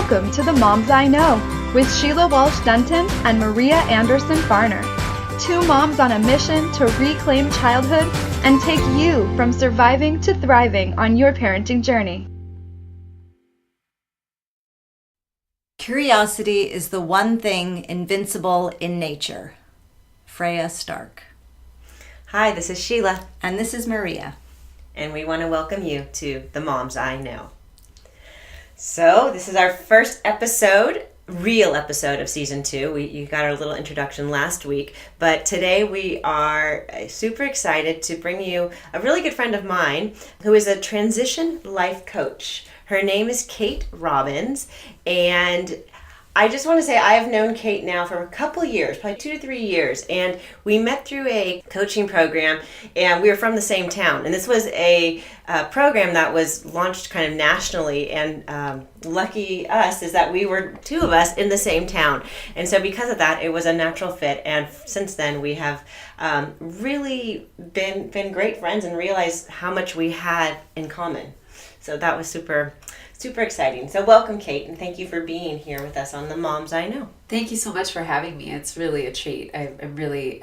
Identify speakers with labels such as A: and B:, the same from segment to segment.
A: Welcome to the Moms I Know with Sheila Walsh-Dunton and Maria Anderson-Farner. Two moms on a mission to reclaim childhood and take you from surviving to thriving on your parenting journey.
B: Curiosity is the one thing invincible in nature. Freya Stark.
C: Hi, this is Sheila.
B: And this is Maria.
C: And we want to welcome you to The Moms I Know. So, this is our first episode, real episode of Season 2. You got our little introduction last week. But today we are super excited to bring you a really good friend of mine who is a transition life coach. Her name is Kate Robbins, and I just want to say I have known Kate now for a couple years, probably 2 to 3 years, and we met through a coaching program, and we were from the same town. And this was a program that was launched kind of nationally, and lucky us is that we were two of us in the same town. And so because of that, it was a natural fit, and since then we have really been great friends and realized how much we had in common. So that was super exciting. So welcome, Kate, and thank you for being here with us on The Moms I Know.
D: Thank you so much for having me. It's really a treat. I'm really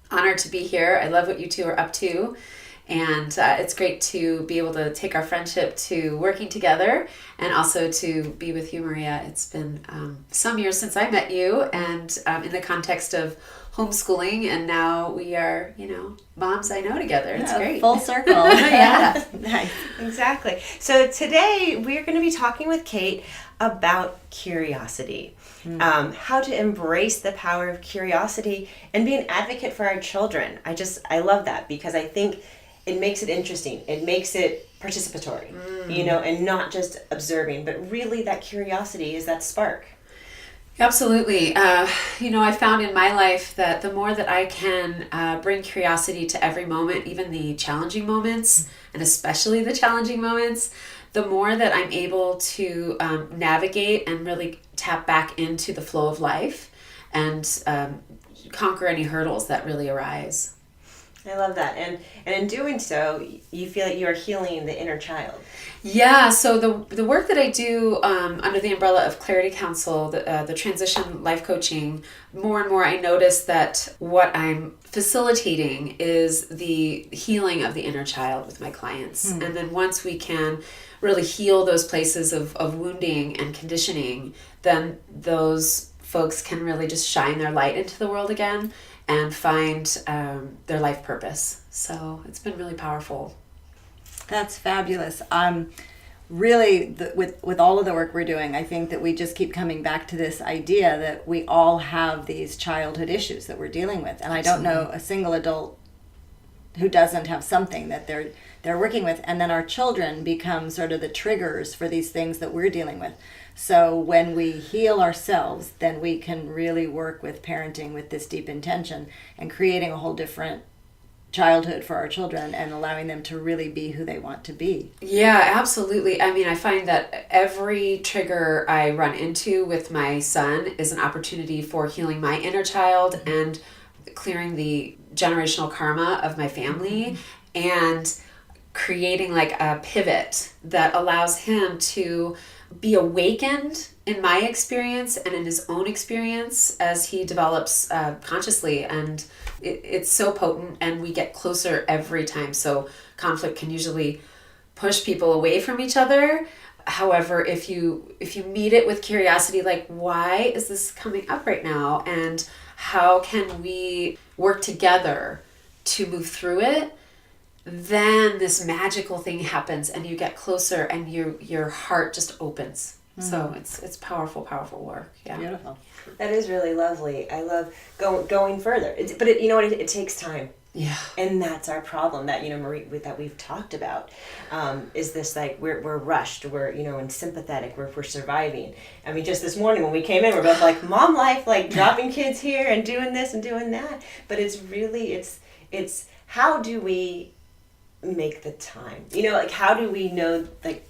D: honored to be here. I love what you two are up to, and it's great to be able to take our friendship to working together and also to be with you, Maria. It's been some years since I met you, and in the context of homeschooling, and now we are, moms I know together. It's great.
B: Full circle.
C: Yeah, nice. Exactly. So today we're going to be talking with Kate about curiosity, how to embrace the power of curiosity and be an advocate for our children. I love that because I think it makes it interesting. It makes it participatory, and not just observing, but really that curiosity is that spark.
D: Absolutely. I found in my life that the more that I can bring curiosity to every moment, even the challenging moments, and especially the challenging moments, the more that I'm able to navigate and really tap back into the flow of life and conquer any hurdles that really arise.
C: I love that. And in doing so, you feel like you are healing the inner child.
D: Yeah, so the work that I do under the umbrella of Clarity Council, the transition life coaching, more and more I notice that what I'm facilitating is the healing of the inner child with my clients. And then once we can really heal those places of wounding and conditioning, then those folks can really just shine their light into the world again and find their life purpose. So it's been really powerful.
B: That's fabulous. Really, with all of the work we're doing, I think that we just keep coming back to this idea that we all have these childhood issues that we're dealing with. And I don't know a single adult who doesn't have something that they're working with. And then our children become sort of the triggers for these things that we're dealing with. So when we heal ourselves, then we can really work with parenting with this deep intention and creating a whole different childhood for our children and allowing them to really be who they want to be.
D: Yeah, absolutely. I mean, I find that every trigger I run into with my son is an opportunity for healing my inner child and clearing the generational karma of my family and creating like a pivot that allows him to be awakened in my experience and in his own experience as he develops consciously. And it's so potent, and we get closer every time. So conflict can usually push people away from each other. However, if you meet it with curiosity, like, why is this coming up right now? And how can we work together to move through it? Then this magical thing happens and you get closer and your heart just opens. So it's powerful work. Yeah.
B: Beautiful.
C: That is really lovely. I love going further. But you know what? It takes time.
D: Yeah.
C: And that's our problem that, Marie, that we've talked about, is this like we're rushed, we're, and sympathetic, we're surviving. I mean, just this morning when we came in, we're both like, mom life, like dropping kids here and doing this and doing that. But it's really, it's how do we make the time? Like how do we know, like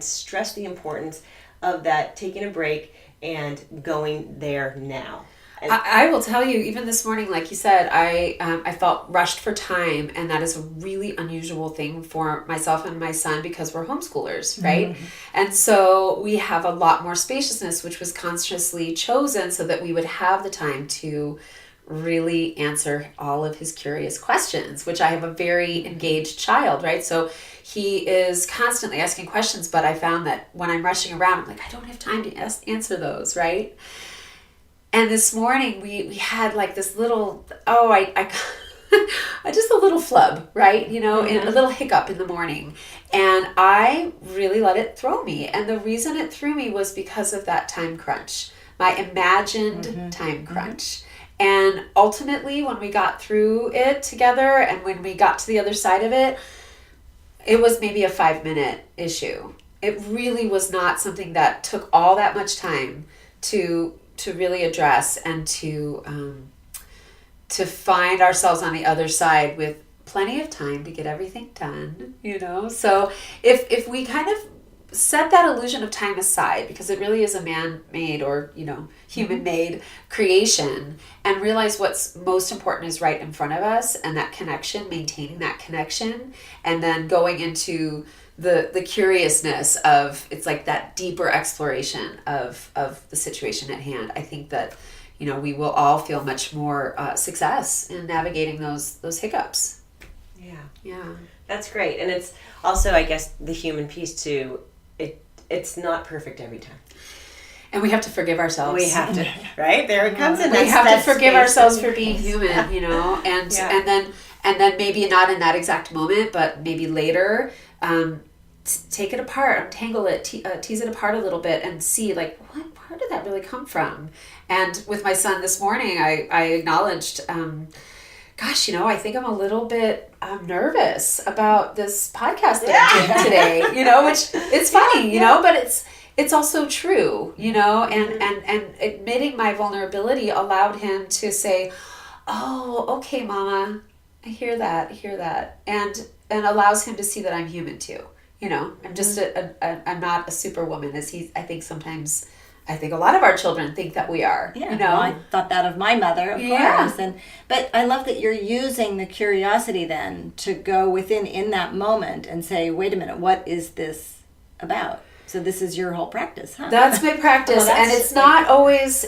C: stress the importance of that, taking a break and going there now?
D: I will tell you, even this morning, like you said, I felt rushed for time, and that is a really unusual thing for myself and my son because we're homeschoolers, right? And so we have a lot more spaciousness, which was consciously chosen so that we would have the time to really answer all of his curious questions, which I have a very engaged child, right? So he is constantly asking questions, but I found that when I'm rushing around, I'm like, I don't have time to answer those, right? And this morning we had like this little, I just a little flub, right? And a little hiccup in the morning. And I really let it throw me. And the reason it threw me was because of that time crunch, my imagined time crunch. And ultimately, when we got through it together and when we got to the other side of it, it was maybe a 5-minute issue. It really was not something that took all that much time to really address and to find ourselves on the other side with plenty of time to get everything done, So if we kind of set that illusion of time aside, because it really is a man-made or, human-made creation, and realize what's most important is right in front of us, and that connection, maintaining that connection, and then going into the curiousness of, it's like that deeper exploration of the situation at hand. I think that, we will all feel much more success in navigating those hiccups. Yeah.
C: That's great. And it's also, I guess, the human piece too. It's not perfect every time.
D: And we have to forgive ourselves.
C: We have to, right? There it comes in.
D: We have to forgive ourselves for being human, and then maybe not in that exact moment, but maybe later, take it apart, untangle it, tease it apart a little bit, and see like where did that really come from? And with my son this morning, I acknowledged, I think I'm a little bit nervous about this podcast that I'm doing today, which it's funny, but it's also true, and admitting my vulnerability allowed him to say, oh, okay, Mama, I hear that. And allows him to see that I'm human too. I'm just I'm not a superwoman as I think a lot of our children think that we are.
B: Yeah, well, I thought that of my mother, of course. But I love that you're using the curiosity then to go within in that moment and say, wait a minute, what is this about? So this is your whole practice, huh?
D: That's my practice, and it's not always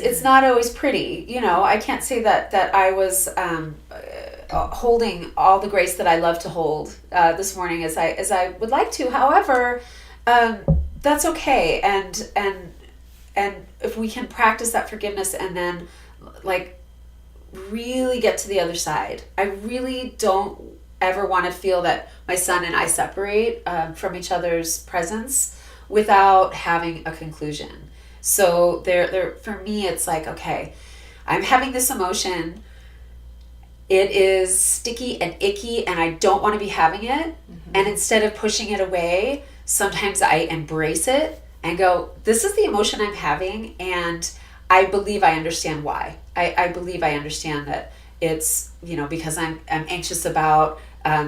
D: pretty. I can't say that I was holding all the grace that I love to hold this morning as I would like to. However, that's okay, and if we can practice that forgiveness and then really get to the other side. I really don't ever want to feel that my son and I separate from each other's presence without having a conclusion. So there for me, it's like, okay, I'm having this emotion. It is sticky and icky and I don't want to be having it. And instead of pushing it away, sometimes I embrace it and go, this is the emotion I'm having, and I believe I understand why. I believe I understand that it's, because I'm anxious about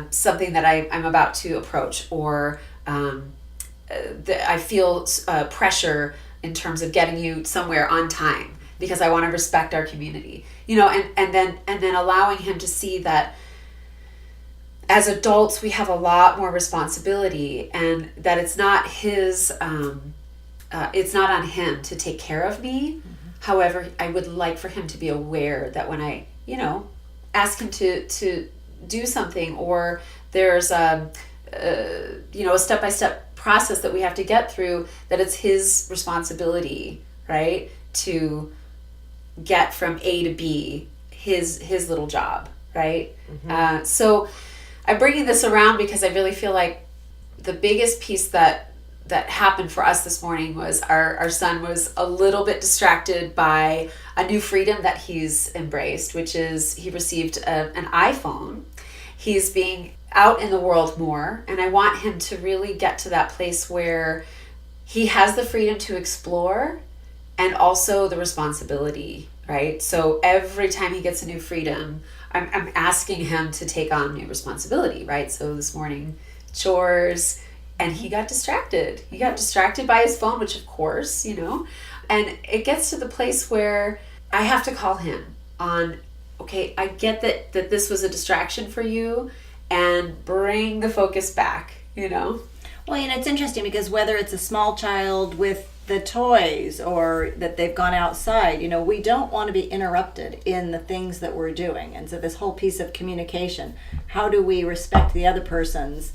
D: something that I'm about to approach, or I feel pressure in terms of getting you somewhere on time because I want to respect our community, and then allowing him to see that as adults we have a lot more responsibility, and that it's not it's not on him to take care of me. However, I would like for him to be aware that when I, ask him to do something, or there's a step-by-step process that we have to get through, that it's his responsibility, right, to get from A to B, his little job, right? So I'm bringing this around because I really feel like the biggest piece that happened for us this morning was our son was a little bit distracted by a new freedom that he's embraced, which is he received an iPhone. He's being out in the world more, and I want him to really get to that place where he has the freedom to explore and also the responsibility, right? So every time he gets a new freedom, I'm asking him to take on new responsibility, right? So this morning, chores, and he got distracted. He got distracted by his phone, which of course, and it gets to the place where I have to call him on, okay, I get that this was a distraction for you, and bring the focus back, Well,
B: it's interesting because whether it's a small child with the toys or that they've gone outside, we don't want to be interrupted in the things that we're doing. And so this whole piece of communication, how do we respect the other person's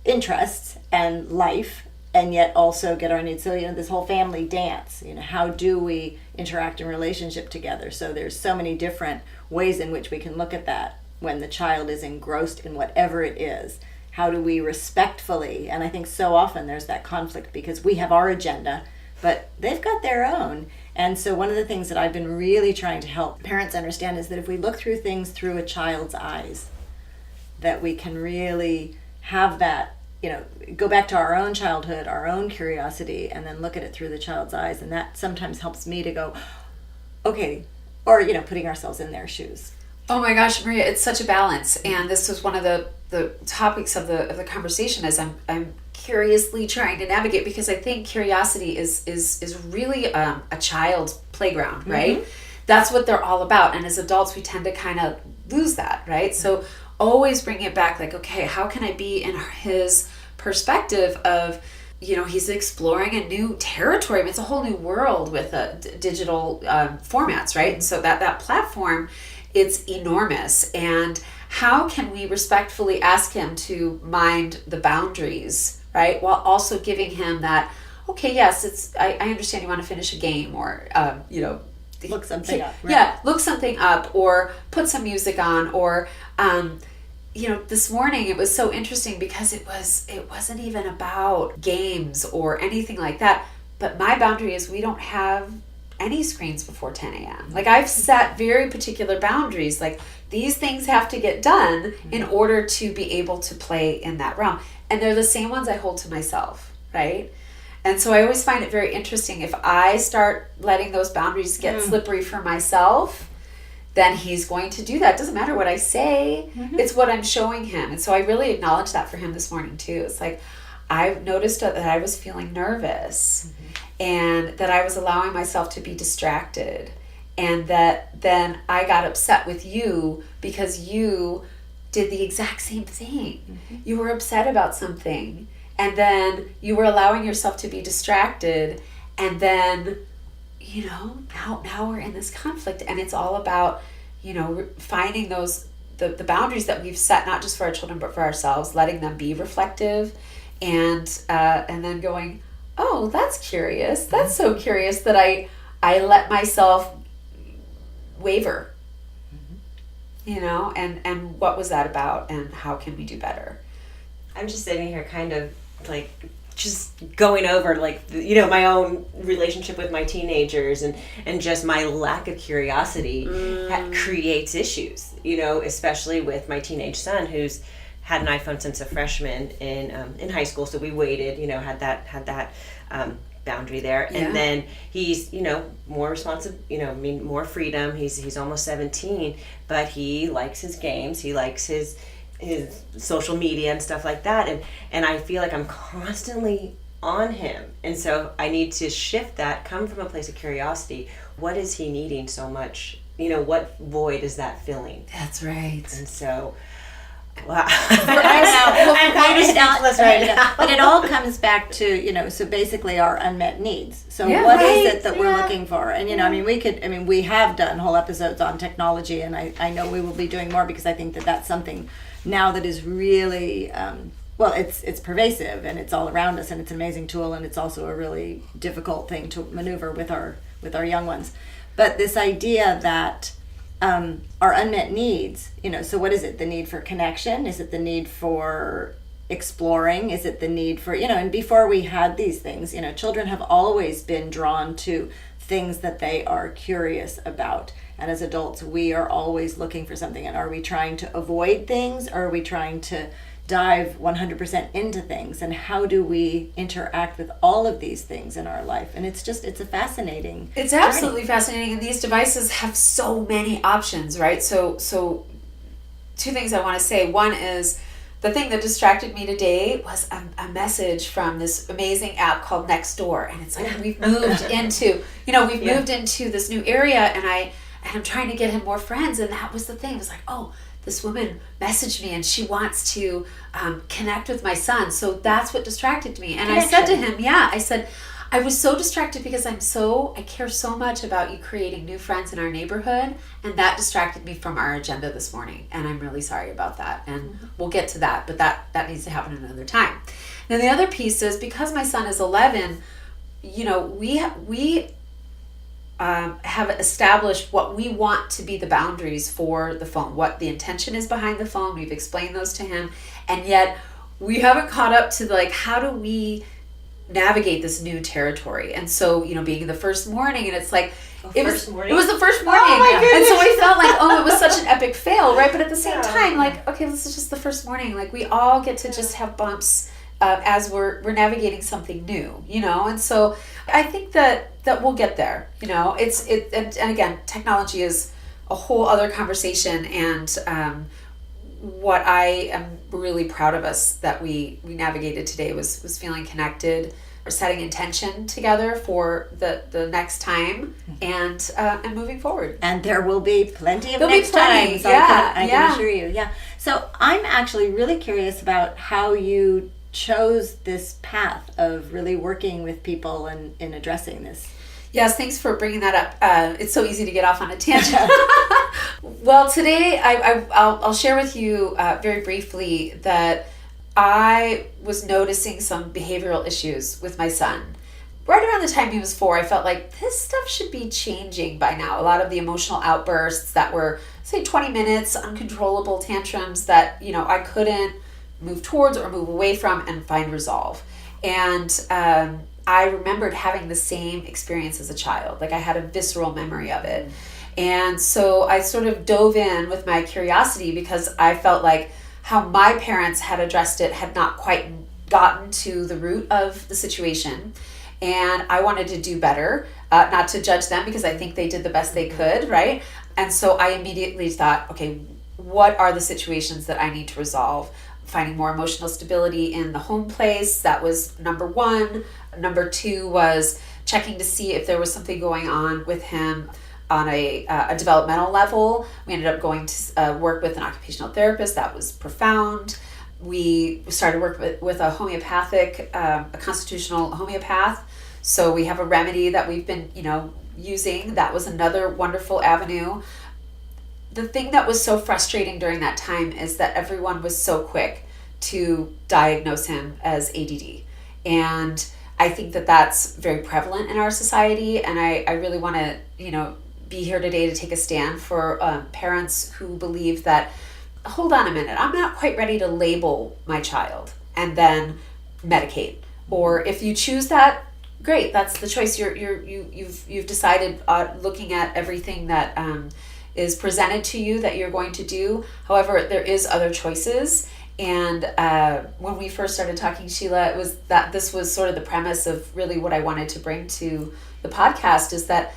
B: interests and life, and yet also get our needs? So, this whole family dance, how do we interact in relationship together? So there's so many different ways in which we can look at that when the child is engrossed in whatever it is. How do we respectfully, and I think so often there's that conflict because we have our agenda, but they've got their own. And so one of the things that I've been really trying to help parents understand is that if we look through things through a child's eyes, that we can really have that, go back to our own childhood, our own curiosity, and then look at it through the child's eyes. And that sometimes helps me to go, okay, or, putting ourselves in their shoes.
D: Oh my gosh, Maria, it's such a balance. And this was one of the topics of the conversation as I'm curiously trying to navigate, because I think curiosity is really a child's playground, right? Mm-hmm. That's what they're all about. And as adults, we tend to kind of lose that, right? So always bring it back, like, okay, how can I be in his perspective of, he's exploring a new territory. It's a whole new world with digital formats, right? And so that platform, it's enormous. And how can we respectfully ask him to mind the boundaries, right? While also giving him that, okay, yes, I understand you want to finish a game, or,
B: look something up. Right?
D: Yeah, look something up, or put some music on, or, this morning it was so interesting because it wasn't even about games or anything like that. But my boundary is we don't have any screens before 10 a.m. Like, I've set very particular boundaries. Like, these things have to get done in order to be able to play in that realm. And they're the same ones I hold to myself, right? And so I always find it very interesting. If I start letting those boundaries get slippery for myself, then he's going to do that. It doesn't matter what I say. Mm-hmm. It's what I'm showing him. And so I really acknowledge that for him this morning too. It's like, I've noticed that I was feeling nervous, and that I was allowing myself to be distracted, and that then I got upset with you because you did the exact same thing. Mm-hmm. You were upset about something, and then you were allowing yourself to be distracted, and then now we're in this conflict. And it's all about finding those the boundaries that we've set, not just for our children but for ourselves, letting them be reflective, and then going, oh, that's curious. That's so curious that I let myself waver. And what was that about, and how can we do better?
C: I'm just sitting here kind of like just going over my own relationship with my teenagers, and just my lack of curiosity creates issues, especially with my teenage son, who's had an iPhone since a freshman in high school. So we waited, had that boundary there. Yeah. And then he's, more responsive, more freedom. He's almost 17, but he likes his games. He likes his social media and stuff like that. And I feel like I'm constantly on him. And so I need to shift that, come from a place of curiosity. What is he needing so much? What void is that filling?
D: That's right.
C: And so, wow.
B: I'm kind of speechless right now. But it all comes back to, so basically our unmet needs. So what is it that we're looking for? And, we have done whole episodes on technology, and I know we will be doing more, because I think that that's something now that is really, it's pervasive, and it's all around us, and it's an amazing tool, and it's also a really difficult thing to maneuver with our young ones. But this idea that our unmet needs, so what is it? The need for connection? Is it the need for exploring? Is it the need for, and before we had these things, children have always been drawn to things that they are curious about. And as adults, we are always looking for something. And are we trying to avoid things, or are we trying to dive 100% into things? And how do we interact with all of these things in our life? And it's a fascinating
D: It's absolutely fascinating. And these devices have so many options, right? So two things I want to say. One is the thing that distracted me today was a message from this amazing app called Nextdoor. And it's like, we've moved into, moved into this new area, and I'm trying to get him more friends. And that was the thing. It was like, oh, this woman messaged me and she wants to connect with my son. So that's what distracted me. And I said to him, I said, I was so distracted because I care so much about you creating new friends in our neighborhood, and that distracted me from our agenda this morning, and I'm really sorry about that, and we'll get to that, but that needs to happen another time. Now the other piece is, because my son is 11, we have established what we want to be the boundaries for the phone, what the intention is behind the phone. We've explained those to him, and yet we haven't caught up to how do we navigate this new territory. And so, being the first morning, and it's like, it was the first morning.
B: Oh my goodness.
D: And so we felt like, it was such an epic fail, right? But at the same time, okay, this is just the first morning. Like, we all get to just have bumps as we're navigating something new, And so I think that we'll get there. And again, technology is a whole other conversation, and what I am really proud of us that we navigated today was feeling connected, or setting intention together for the next time, and moving forward.
B: And there will be plenty of next times. I can assure you. Yeah. So I'm actually really curious about how you chose this path of really working with people and in addressing this.
D: Yes, thanks for bringing that up. It's so easy to get off on a tangent. Well, today I'll share with you very briefly that I was noticing some behavioral issues with my son. Right around the time he was 4, I felt like this stuff should be changing by now. A lot of the emotional outbursts that were, say, 20 minutes, uncontrollable tantrums that, I couldn't move towards or move away from and find resolve. And I remembered having the same experience as a child. Like, I had a visceral memory of it. And so I sort of dove in with my curiosity, because I felt like how my parents had addressed it had not quite gotten to the root of the situation. And I wanted to do better, not to judge them, because I think they did the best they could, right? And so I immediately thought, okay, what are the situations that I need to resolve? Finding more emotional stability in the home place, that was number 1. Number 2 was checking to see if there was something going on with him on a developmental level. We ended up going to work with an occupational therapist. That was profound. We started work with a homeopathic, a constitutional homeopath. So we have a remedy that we've been, using. That was another wonderful avenue. The thing that was so frustrating during that time is that everyone was so quick to diagnose him as ADD. And I think that that's very prevalent in our society. And I really want to, be here today to take a stand for parents who believe that, hold on a minute, I'm not quite ready to label my child and then medicate. Or if you choose that, great, that's the choice you've decided, looking at everything that is presented to you that you're going to do. However, there is other choices. And when we first started talking, Sheila, it was that this was sort of the premise of really what I wanted to bring to the podcast, is that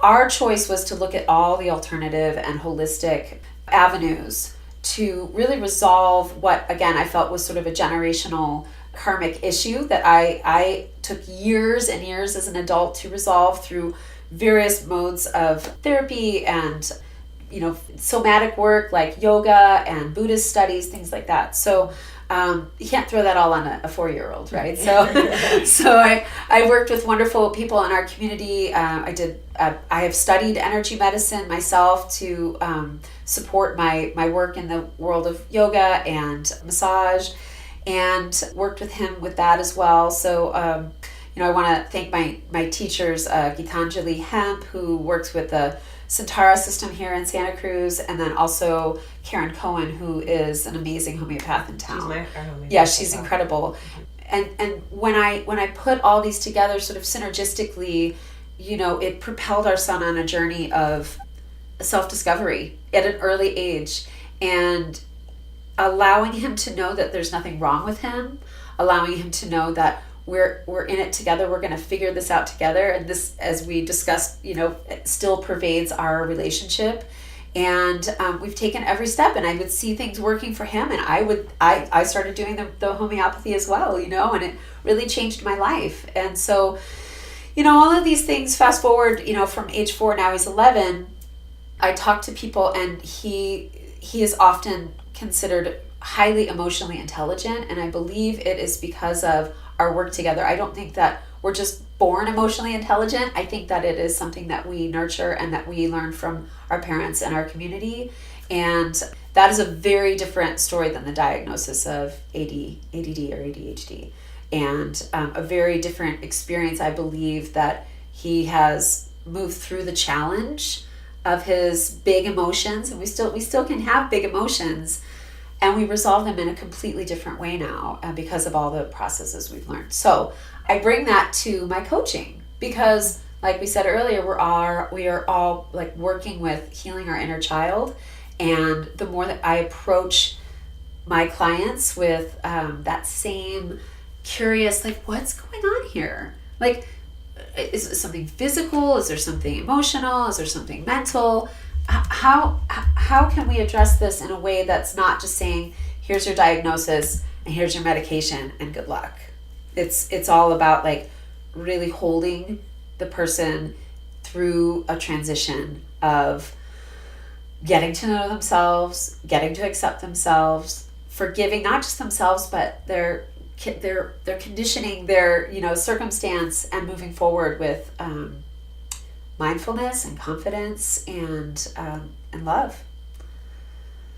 D: our choice was to look at all the alternative and holistic avenues to really resolve what, again, I felt was sort of a generational karmic issue that I took years and years as an adult to resolve through various modes of therapy and somatic work like yoga and Buddhist studies, things like that. So you can't throw that all on a 4-year-old, right? So I worked with wonderful people in our community. I have studied energy medicine myself to support my work in the world of yoga and massage, and worked with him with that as well. So I want to thank my teachers, Gitanjali Hemp, who works with the Centara system here in Santa Cruz, and then also Karen Cohen, who is an amazing homeopath in town.
C: She's my homeopath.
D: Yeah, she's incredible. And when I put all these together sort of synergistically, it propelled our son on a journey of self-discovery at an early age, and allowing him to know that there's nothing wrong with him, allowing him to know that we're in it together, we're going to figure this out together, and this, as we discussed, it still pervades our relationship. And we've taken every step, and I would see things working for him, and I started doing the homeopathy as well, and it really changed my life. And so, all of these things, fast forward, from age 4, now he's 11, I talk to people, and he is often considered highly emotionally intelligent, and I believe it is because of our work together. I don't think that we're just born emotionally intelligent. I think that it is something that we nurture and that we learn from our parents and our community. And that is a very different story than the diagnosis of ADD or ADHD. And a very different experience. I believe that he has moved through the challenge of his big emotions, and we still can have big emotions, and we resolve them in a completely different way now because of all the processes we've learned. So I bring that to my coaching because, like we said earlier, we are all like working with healing our inner child. And the more that I approach my clients with that same curious, like, what's going on here? Like, is it something physical? Is there something emotional? Is there something mental? How can we address this in a way that's not just saying, here's your diagnosis and here's your medication and good luck? It's all about like really holding the person through a transition of getting to know themselves, getting to accept themselves, forgiving not just themselves but their conditioning, their circumstance, and moving forward with mindfulness and confidence and love.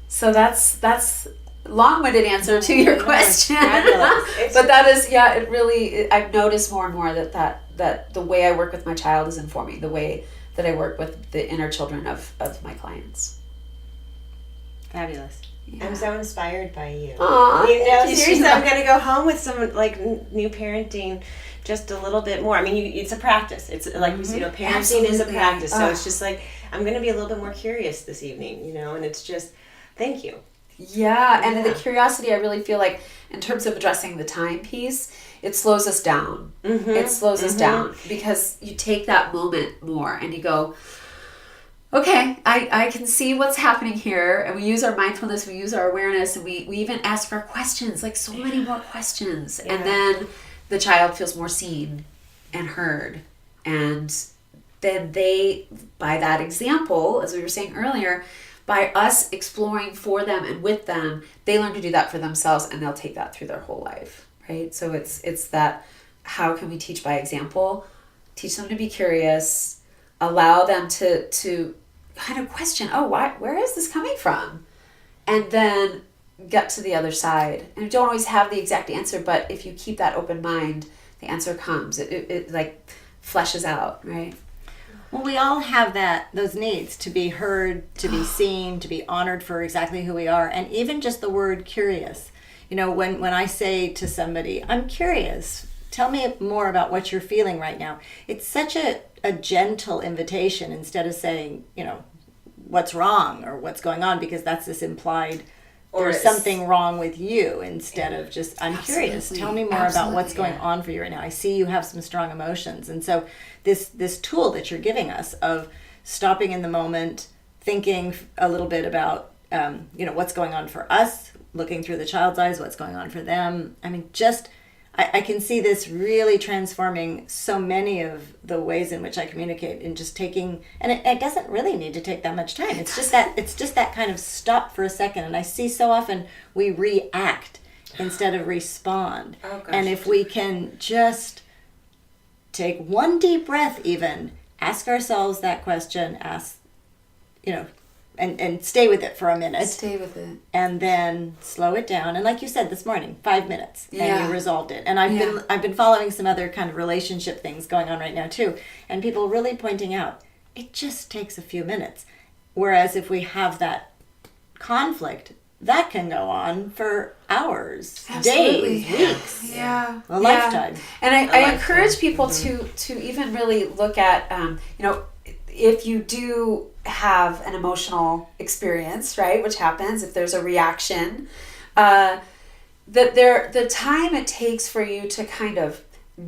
D: So that's long-winded answer to your question. But that is, it really, I've noticed more and more that the way I work with my child is informing the way that I work with the inner children of my clients.
B: Fabulous.
C: Yeah. I'm so inspired by you.
D: Aww,
C: Seriously, I'm going to go home with some like new parenting just a little bit more. I mean, it's a practice. It's like parenting
D: Absolutely.
C: is a practice. So it's just like, I'm going to be a little bit more curious this evening, and it's just, thank you.
D: Yeah, and the curiosity, I really feel like in terms of addressing the time piece, it slows us down. Mm-hmm. It slows us down because you take that moment more and you go, okay, I can see what's happening here. And we use our mindfulness, we use our awareness, and we even ask for questions, like so many more questions. Yeah. And then the child feels more seen and heard. And then they, by that example, as we were saying earlier, by us exploring for them and with them, they learn to do that for themselves, and they'll take that through their whole life, right? So it's that, how can we teach by example? Teach them to be curious, allow them to kind of question, where is this coming from? And then get to the other side. And you don't always have the exact answer, but if you keep that open mind, the answer comes. It like fleshes out, right?
B: Well, we all have those needs to be heard, to be seen, to be honored for exactly who we are, and even just the word curious. When I say to somebody, I'm curious, tell me more about what you're feeling right now. It's such a gentle invitation instead of saying, what's wrong or what's going on, because that's this implied there's something wrong with you, instead of just, I'm curious, tell me more about what's going on for you right now. I see you have some strong emotions. And so this tool that you're giving us of stopping in the moment, thinking a little bit about, what's going on for us, looking through the child's eyes, what's going on for them. I mean, I can see this really transforming so many of the ways in which I communicate, and just taking, and it doesn't really need to take that much time. It's just that kind of stop for a second. And I see so often we react instead of respond. Oh, gosh. And if we can just take one deep breath, even ask ourselves that question, and stay with it for a minute.
D: Stay with it.
B: And then slow it down. And like you said this morning, 5 minutes, and you resolved it. And I've been following some other kind of relationship things going on right now too. And people really pointing out, it just takes a few minutes. Whereas if we have that conflict, that can go on for hours, days, weeks, a lifetime.
D: And I encourage people to even really look at, if you do have an emotional experience, right, which happens if there's a reaction, the time it takes for you to kind of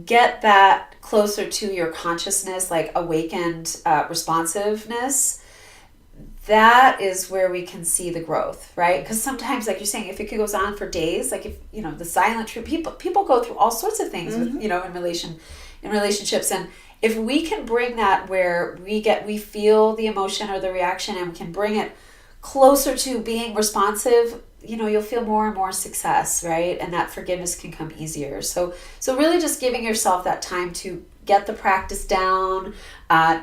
D: get that closer to your consciousness, like awakened responsiveness, that is where we can see the growth, right? Because sometimes, like you're saying, if it goes on for days, like if, the silent treatment, people go through all sorts of things with, in relationships. And if we can bring that where we feel the emotion or the reaction and we can bring it closer to being responsive, you'll feel more and more success, right? And that forgiveness can come easier. So really just giving yourself that time to get the practice down,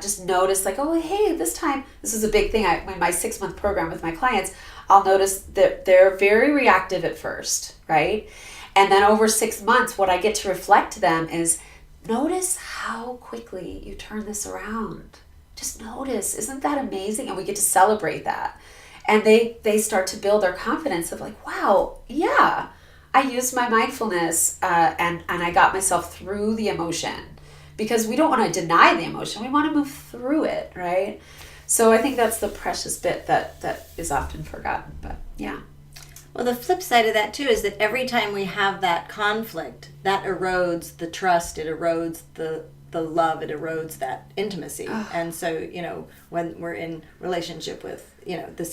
D: just notice like, oh, hey, this is a big thing. In my 6-month program with my clients, I'll notice that they're very reactive at first, right? And then over 6 months, what I get to reflect to them is, notice how quickly you turn this around. Just notice. Isn't that amazing? And we get to celebrate that. And they start to build their confidence of like, wow, yeah, I used my mindfulness and I got myself through the emotion. Because we don't want to deny the emotion. We want to move through it, right? So I think that's the precious bit that is often forgotten. But yeah.
B: Well, the flip side of that too is that every time we have that conflict, that erodes the trust, it erodes the love, it erodes that intimacy. And so, when we're in relationship with,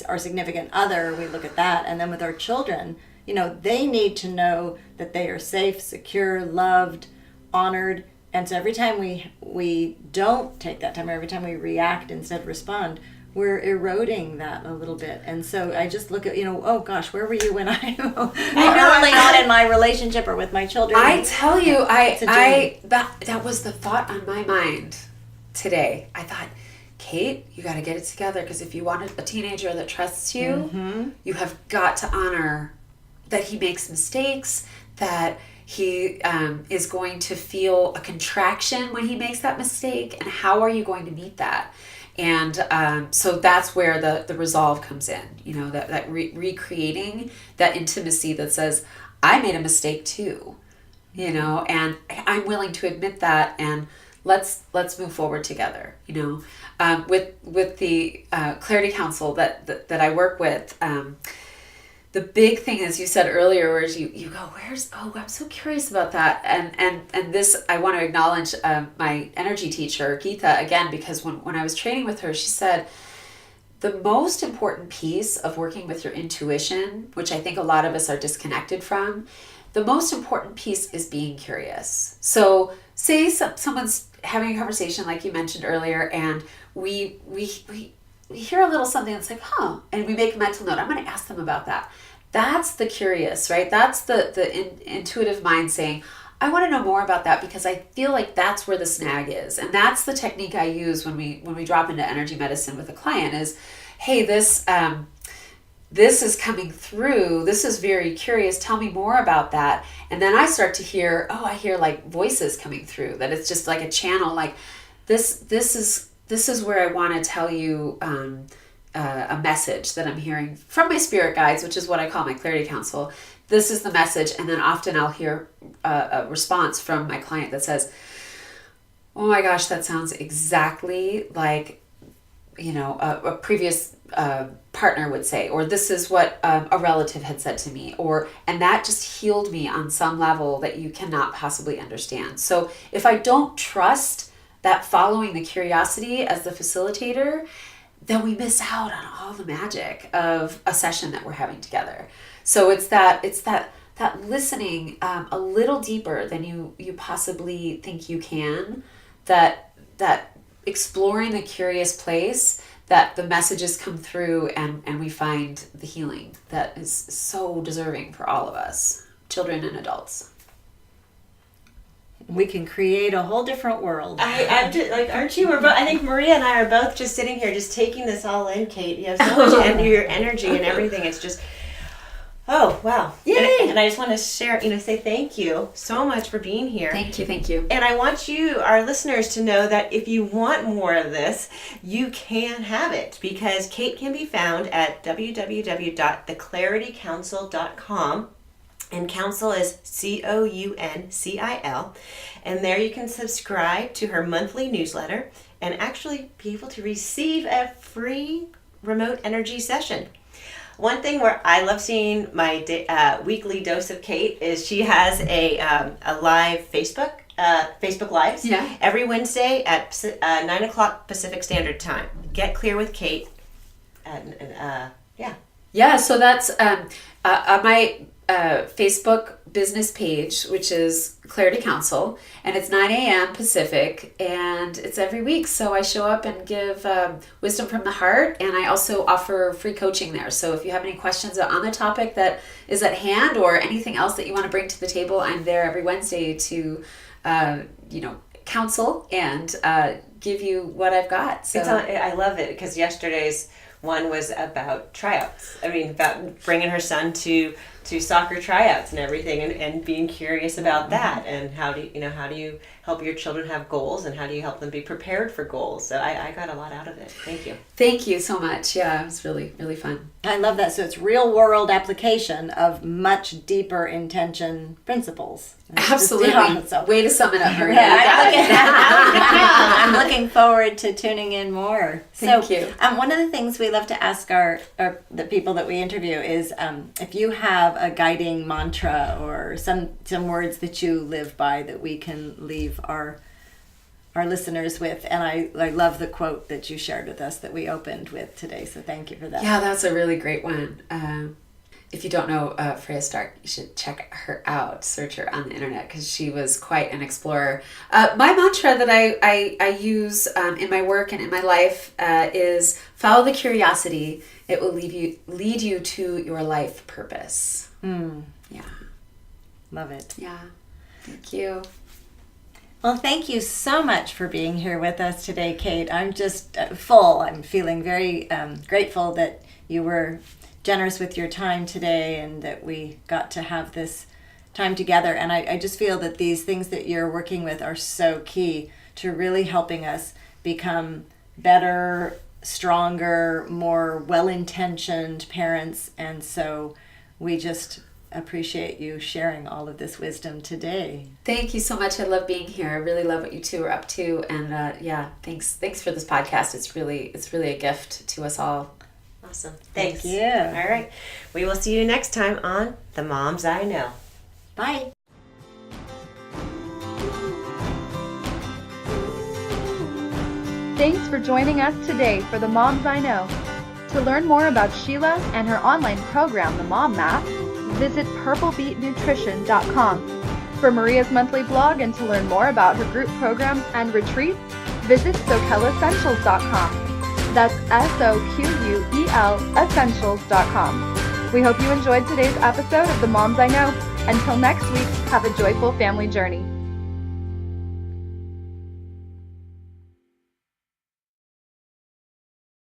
B: our significant other, we look at that. And then with our children, they need to know that they are safe, secure, loved, honored. And so every time we don't take that time, or every time we react instead of respond, we're eroding that a little bit. And so I just look at, oh gosh, where were you when I early on in my relationship or with my children?
D: I tell you, that was the thought on my mind today. I thought, Kate, you got to get it together, because if you want a teenager that trusts you, you have got to honor that he makes mistakes, that he is going to feel a contraction when he makes that mistake, and how are you going to meet that? And so that's where the resolve comes in, that recreating that intimacy that says, I made a mistake too, and I'm willing to admit that, and let's move forward together, with the Clarity Council that I work with. The big thing, as you said earlier, is you go, I'm so curious about that. And this, I want to acknowledge my energy teacher, Geeta, again, because when I was training with her, she said, the most important piece of working with your intuition, which I think a lot of us are disconnected from, the most important piece is being curious. So say someone's having a conversation like you mentioned earlier, and we hear a little something that's like, and we make a mental note. I'm going to ask them about that. That's the curious, right? That's the intuitive mind saying, I want to know more about that, because I feel like that's where the snag is. And that's the technique I use when we drop into energy medicine with a client is, hey, this is coming through. This is very curious. Tell me more about that. And then I start to hear, I hear like voices coming through, that it's just like a channel, like this is where I want to tell you a message that I'm hearing from my spirit guides, which is what I call my Clarity Council. This is the message. And then often I'll hear a response from my client that says, oh my gosh, that sounds exactly like, a previous partner would say, or this is what a relative had said to me, and that just healed me on some level that you cannot possibly understand. So if I don't trust that following the curiosity as the facilitator, then we miss out on all the magic of a session that we're having together. So it's that listening a little deeper than you possibly think you can, that exploring the curious place, that the messages come through and we find the healing that is so deserving for all of us, children and adults.
B: We can create a whole different world.
C: I'm just like, aren't you? I think Maria and I are both just sitting here, just taking this all in, Kate. You have so much your energy and everything. It's just, oh wow! Yay! And I just want to share, say thank you so much for being here.
D: Thank you.
C: And I want you, our listeners, to know that if you want more of this, you can have it, because Kate can be found at www.theclaritycouncil.com. And council is COUNCIL. And there you can subscribe to her monthly newsletter and actually be able to receive a free remote energy session. One thing where I love seeing my weekly dose of Kate is she has a live Facebook Lives every Wednesday at 9 o'clock Pacific Standard Time. Get Clear with Kate. Yeah.
D: Yeah, so that's on my Facebook business page, which is Clarity Counsel, and it's 9 a.m. Pacific, and it's every week. So I show up and give wisdom from the heart, and I also offer free coaching there. So if you have any questions on the topic that is at hand or anything else that you want to bring to the table, I'm there every Wednesday to, counsel and give you what I've got. So
C: I love it because yesterday's one was about tryouts. I mean, about bringing her son to soccer tryouts and everything, and being curious about that, and how do you help your children have goals, and how do you help them be prepared for goals? So I got a lot out of it. Thank you.
D: Thank you so much. Yeah, it was really, really fun.
B: I love that. So it's real world application of much deeper intention principles.
D: Absolutely. Way to sum it up, Maria.
B: I'm looking forward to tuning in more.
D: Thank you.
B: One of the things we love to ask the people that we interview is if you have a guiding mantra or some words that you live by that we can leave our listeners with. And I love the quote that you shared with us that we opened with today. So thank you for that.
D: Yeah, that's a really great one. If you don't know Freya Stark, you should check her out. Search her on the internet because she was quite an explorer. My mantra that I use in my work and in my life is follow the curiosity. It will lead you to your life purpose. Yeah.
B: Love it.
D: Yeah. Thank you.
B: Well, thank you so much for being here with us today, Kate. I'm just full. I'm feeling very grateful that you were generous with your time today and that we got to have this time together. And I just feel that these things that you're working with are so key to really helping us become better, stronger, more well-intentioned parents. And so we just appreciate you sharing all of this wisdom today.
D: Thank you so much. I love being here. I really love what you two are up to. And thanks for this podcast. It's really a gift to us all.
C: Awesome. Thanks.
B: Thank you.
C: All right. We will see you next time on The Moms I Know.
B: Bye.
A: Thanks for joining us today for The Moms I Know. To learn more about Sheila and her online program, The Mom Map, visit purplebeetnutrition.com. For Maria's monthly blog and to learn more about her group programs and retreats, visit soquelessentials.com. That's SOQUEL essentials.com. We hope you enjoyed today's episode of The Moms I Know. Until next week, have a joyful family journey.